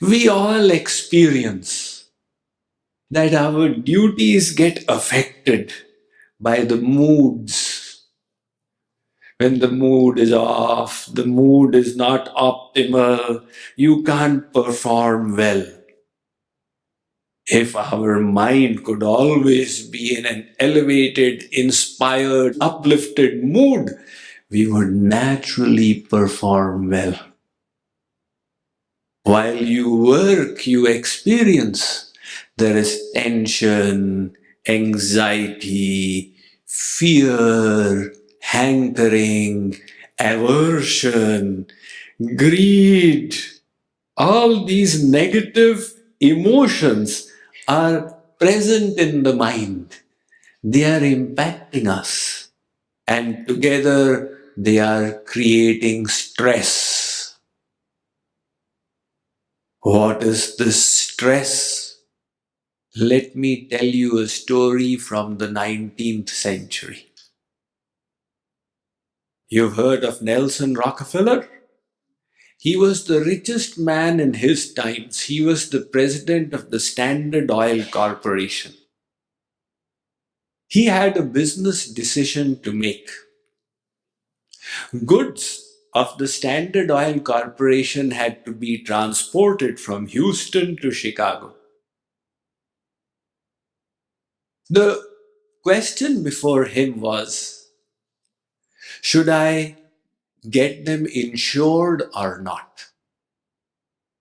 We all experience that our duties get affected by the moods. When the mood is off, the mood is not optimal, you can't perform well. If our mind could always be in an elevated, inspired, uplifted mood, we would naturally perform well. While you work, you experience there is tension, anxiety, fear, hankering, aversion, greed. All these negative emotions are present in the mind. They are impacting us. And together they are creating stress. What is this stress? Let me tell you a story from the 19th century. You've heard of Nelson Rockefeller? He was the richest man in his times. He was the president of the Standard Oil Corporation. He had a business decision to make. Goods of the Standard Oil Corporation had to be transported from Houston to Chicago. The question before him was, should I get them insured or not?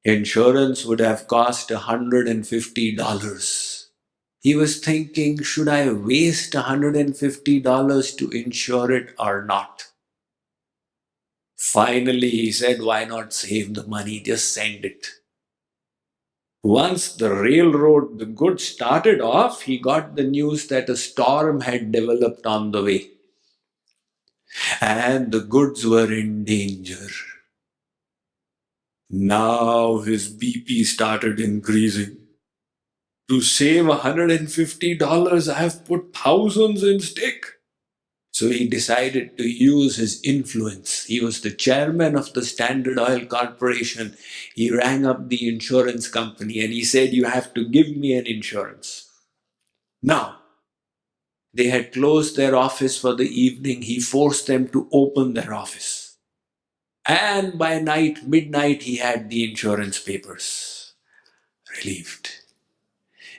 Insurance would have cost $150. He was thinking, should I waste $150 to insure it or not? Finally, he said, why not save the money? Just send it. Once the railroad, the goods started off, he got the news that a storm had developed on the way. And the goods were in danger. Now his BP started increasing. To save $150, I have put thousands in stake. So he decided to use his influence. He was the chairman of the Standard Oil Corporation. He rang up the insurance company and he said, you have to give me an insurance. Now, they had closed their office for the evening. He forced them to open their office. And by midnight, he had the insurance papers. Relieved.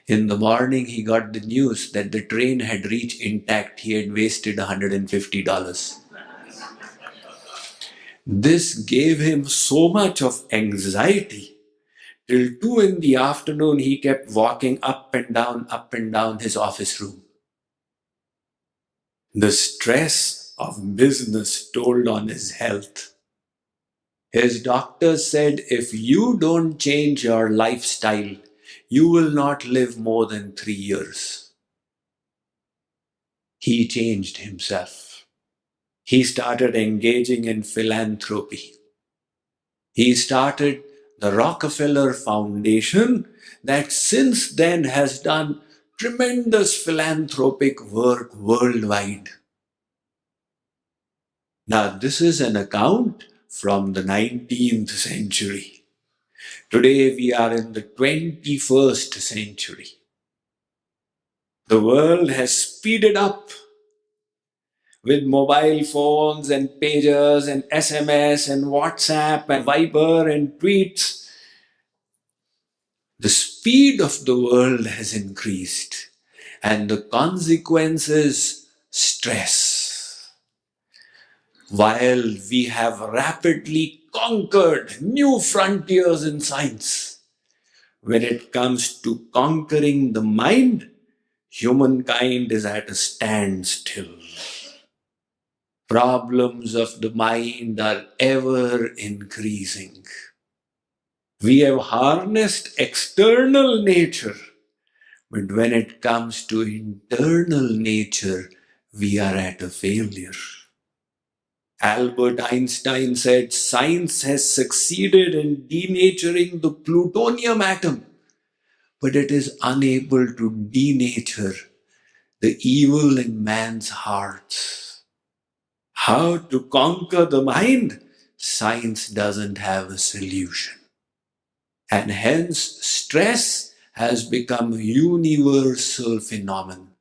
In the morning, he got the news that the train had reached intact. He had wasted $150. This gave him so much of anxiety. Till 2 in the afternoon, he kept walking up and down his office room. The stress of business told on his health. His doctor said, if you don't change your lifestyle, you will not live more than 3 years. He changed himself. He started engaging in philanthropy. He started the Rockefeller Foundation that since then has done tremendous philanthropic work worldwide. Now, this is an account from the 19th century. Today we are in the 21st century. The world has speeded up with mobile phones and pagers and SMS and WhatsApp and Viber and tweets. The speed of the world has increased and the consequence is stress. While we have rapidly conquered new frontiers in science, when it comes to conquering the mind, humankind is at a standstill. Problems of the mind are ever increasing. We have harnessed external nature, but when it comes to internal nature, we are at a failure. Albert Einstein said, science has succeeded in denaturing the plutonium atom, but it is unable to denature the evil in man's hearts. How to conquer the mind? Science doesn't have a solution. And hence stress has become a universal phenomenon.